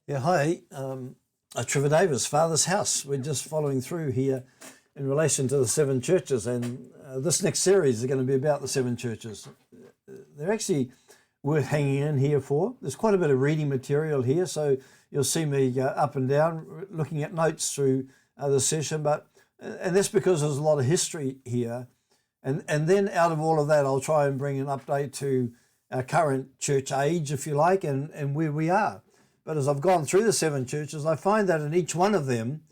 Yeah, hi. Trevor Davis, Father's House. We're just following through here in relation to the seven churches, and this next series is going to be about the seven churches. They're actually worth hanging in here for. There's quite a bit of reading material here, so you'll see me up and down looking at notes through the session, and that's because there's a lot of history here. And then out of all of that, I'll try and bring an update to our current church age, if you like, and where we are. But as I've gone through the seven churches, I find that in each one of them,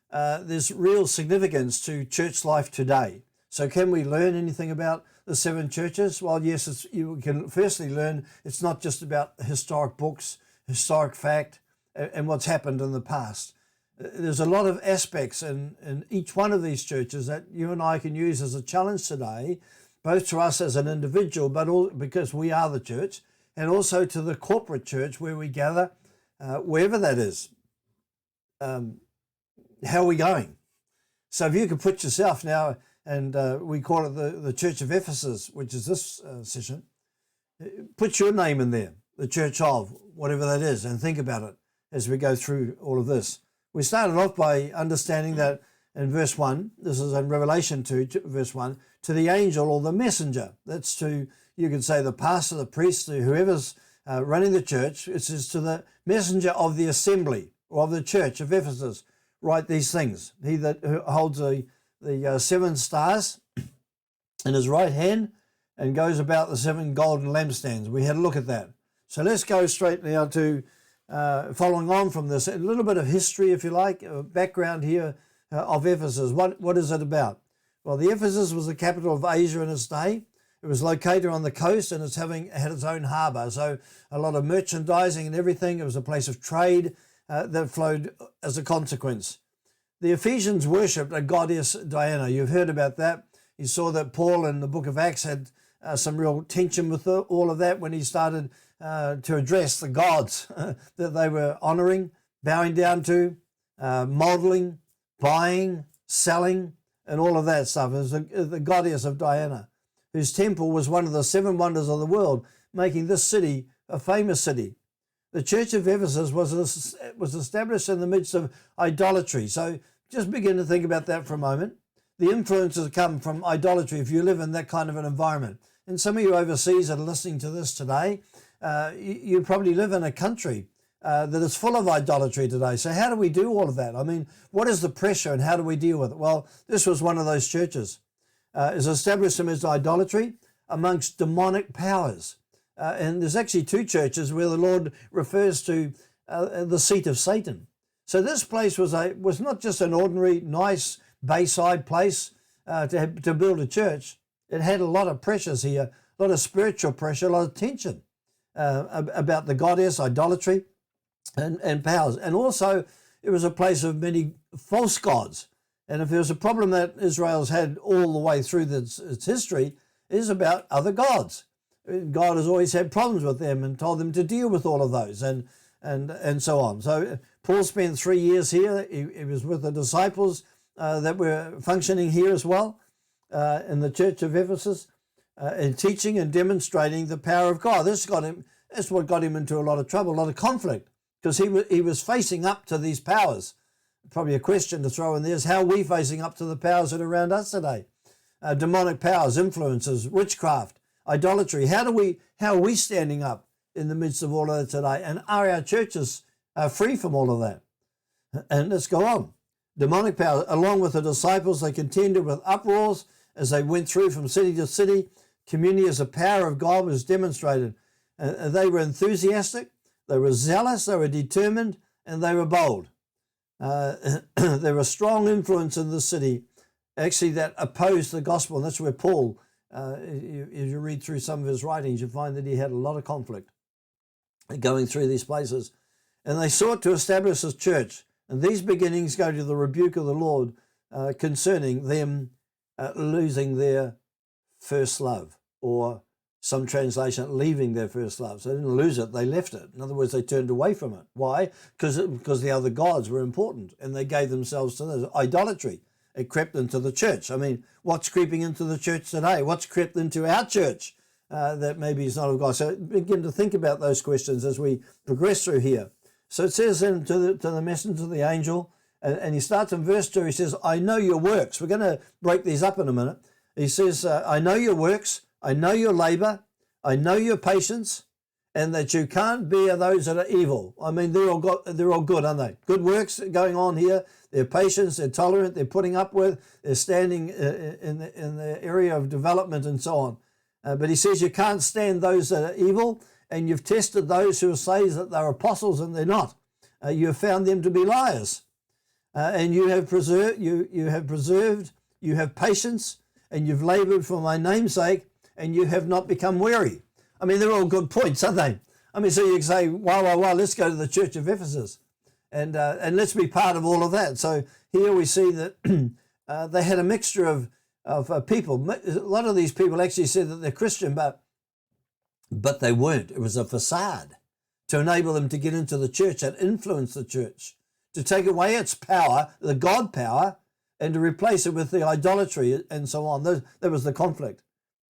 there's real significance to church life today. So can we learn anything about the seven churches? Well, yes, you can firstly learn it's not just about historic books, historic fact, and what's happened in the past. There's a lot of aspects in each one of these churches that you and I can use as a challenge today, both to us as an individual, but all, because we are the church, and also to the corporate church where we gather, wherever that is. How are we going? So if you could put yourself now, and we call it the Church of Ephesus, which is this session, put your name in there, the church of, whatever that is, and think about it as we go through all of this. We started off by understanding that in verse 1, this is in Revelation 2, verse 1, to the angel or the messenger. That's to, you could say, the pastor, the priest, whoever's running the church. It says to the messenger of the assembly or of the church of Ephesus, write these things. He that holds the seven stars in his right hand and goes about the seven golden lampstands. We had a look at that. So let's go straight now to following on from this, a little bit of history, if you like, background here of Ephesus. What is it about? Well, the Ephesus was the capital of Asia in its day. It was located on the coast and had its own harbour. So a lot of merchandising and everything. It was a place of trade that flowed as a consequence. The Ephesians worshipped a goddess Diana. You've heard about that. You saw that Paul in the book of Acts had some real tension with all of that when he started to address the gods that they were honouring, bowing down to, modelling, buying, selling, and all of that stuff. It was the goddess of Diana, whose temple was one of the seven wonders of the world, making this city a famous city. The church of Ephesus was established in the midst of idolatry. So just begin to think about that for a moment. The influences come from idolatry if you live in that kind of an environment. And some of you overseas that are listening to this today, you probably live in a country that is full of idolatry today. So how do we do all of that? I mean, what is the pressure and how do we deal with it? Well, this was one of those churches. Is established as idolatry amongst demonic powers. And there's actually two churches where the Lord refers to the seat of Satan. So this place was not just an ordinary, nice bayside place to build a church. It had a lot of pressures here, a lot of spiritual pressure, a lot of tension about the goddess, idolatry, and powers. And also, it was a place of many false gods. And if there's a problem that Israel's had all the way through its history, it is about other gods. God has always had problems with them and told them to deal with all of those and so on. So Paul spent 3 years here. He was with the disciples that were functioning here as well in the church of Ephesus and teaching and demonstrating the power of God. That's what got him into a lot of trouble, a lot of conflict, because he was facing up to these powers. Probably a question to throw in there is, how are we facing up to the powers that are around us today? Demonic powers, influences, witchcraft, idolatry. How are we standing up in the midst of all of that today? And are our churches free from all of that? And let's go on. Demonic powers, along with the disciples, they contended with uproars as they went through from city to city. Community as the power of God was demonstrated. They were enthusiastic, they were zealous, they were determined, and they were bold. There was strong influence in the city, actually, that opposed the gospel. And that's where Paul, if you read through some of his writings, you find that he had a lot of conflict going through these places. And they sought to establish his church. And these beginnings go to the rebuke of the Lord concerning them losing their first love, or some translation, leaving their first love. So they didn't lose it, they left it. In other words, they turned away from it. Why? Because the other gods were important and they gave themselves to those. Idolatry. It crept into the church. I mean, what's creeping into the church today? What's crept into our church that maybe is not of God? So begin to think about those questions as we progress through here. So it says then to the messenger, the angel, and he starts in verse 2, he says, I know your works. We're going to break these up in a minute. He says, I know your works, I know your labor, I know your patience, and that you can't bear those that are evil. I mean, they're all good, aren't they? Good works going on here. They're patient, they're tolerant, they're putting up with, they're standing in the area of development and so on. But he says you can't stand those that are evil, and you've tested those who say that they're apostles and they're not. You have found them to be liars. And you have preserved, you have patience, and you've labored for my name's sake, and you have not become weary. I mean, they're all good points, aren't they? I mean, so you can say, wow, let's go to the church of Ephesus and let's be part of all of that. So here we see that they had a mixture of people. A lot of these people actually said that they're Christian, but they weren't. It was a facade to enable them to get into the church and influence the church, to take away its power, the God power, and to replace it with the idolatry and so on. That was the conflict.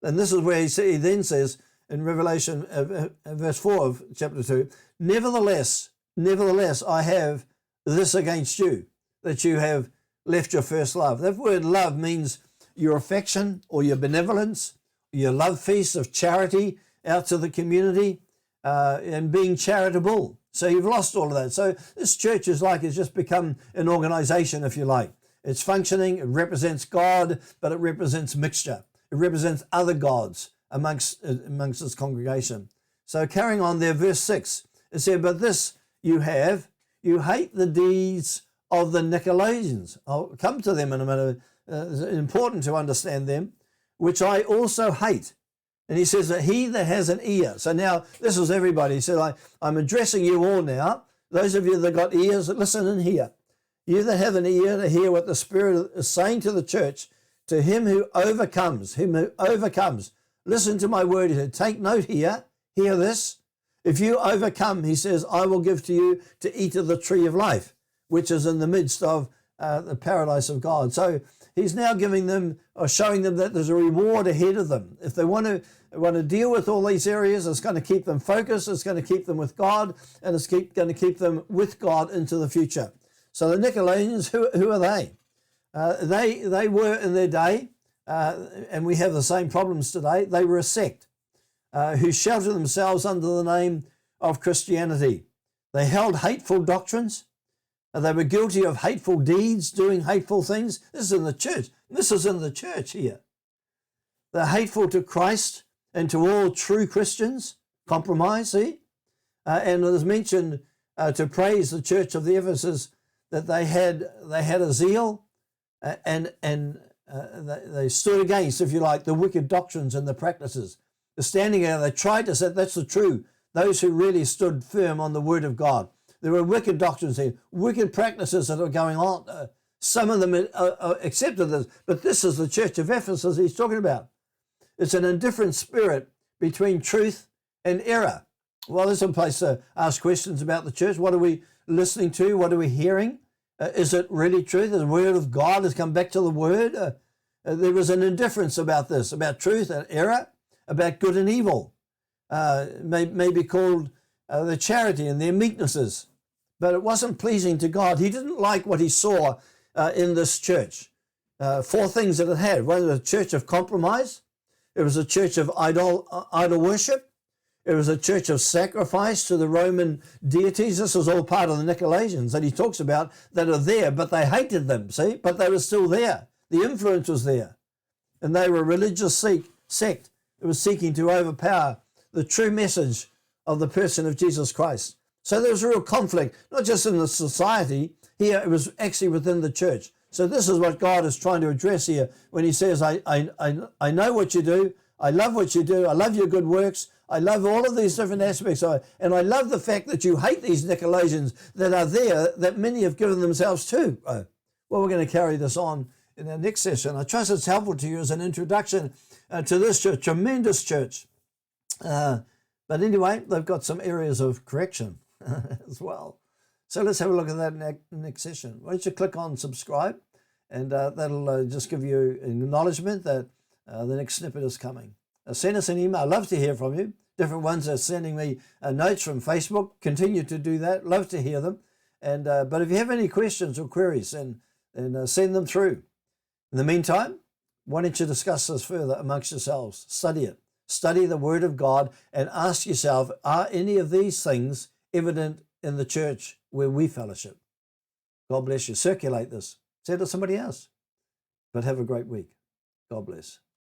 And this is where he then says in Revelation verse 4 of chapter 2, Nevertheless, I have this against you, that you have left your first love. That word love means your affection or your benevolence, your love feast of charity out to the community, and being charitable. So you've lost all of that. So this church is it's just become an organization, if you like. It's functioning, it represents God, but it represents mixture. It represents other gods amongst this congregation. So carrying on there, verse 6, it said, but this you hate the deeds of the Nicolaitans. I'll come to them in a minute. It's important to understand them, which I also hate. And he says that he that has an ear. So now this is everybody. He said, I'm addressing you all now. Those of you that got ears, listen and hear. You that have an ear to hear what the Spirit is saying to the church, to him who overcomes, listen to my word. He said, take note here, hear this. If you overcome, he says, I will give to you to eat of the tree of life, which is in the midst of the paradise of God. So he's now giving them or showing them that there's a reward ahead of them. If they want to deal with all these areas, it's going to keep them focused, it's going to keep them with God, and it's going to keep them with God into the future. So the Nicolaitans, who are they? They were in their day, and we have the same problems today. They were a sect who sheltered themselves under the name of Christianity. They held hateful doctrines. They were guilty of hateful deeds, doing hateful things. This is in the church. This is in the church here. They're hateful to Christ and to all true Christians. Compromise, see? And it is mentioned to praise the church of the Ephesus that they had a zeal and they stood against, if you like, the wicked doctrines and the practices. They're standing there, they tried to say that's the truth. Those who really stood firm on the word of God. There were wicked doctrines here, wicked practices that are going on. Some of them accepted this, but this is the church of Ephesus he's talking about. It's an indifferent spirit between truth and error. Well, there's some place to ask questions about the church. What are we listening to? What are we hearing? Is it really truth? The word of God has come back to the word. There was an indifference about this, about truth and error, about good and evil. May be called the charity and their meeknesses. But it wasn't pleasing to God. He didn't like what he saw in this church. Four things that it had. One was a church of compromise. It was a church of idol worship. It was a church of sacrifice to the Roman deities. This was all part of the Nicolaitans that he talks about that are there, but they hated them, see? But they were still there. The influence was there. And they were a religious sect that was seeking to overpower the true message of the person of Jesus Christ. So there was a real conflict, not just in the society. Here it was actually within the church. So this is what God is trying to address here when he says, I know what you do. I love what you do. I love your good works. I love all of these different aspects. And I love the fact that you hate these Nicolaitans that are there, that many have given themselves to. Well, we're going to carry this on in our next session. I trust it's helpful to you as an introduction to this church, tremendous church. But anyway, they've got some areas of correction as well. So let's have a look at that next session. Why don't you click on subscribe, and that'll just give you acknowledgement that the next snippet is coming. Send us an email. I'd love to hear from you. different ones are sending me notes from Facebook. Continue to do that. Love to hear them. And but if you have any questions or queries, then send them through. In the meantime, why don't you discuss this further amongst yourselves? Study it. Study the Word of God and ask yourself, are any of these things evident in the church where we fellowship? God bless you. Circulate this. Say it to somebody else. But have a great week. God bless.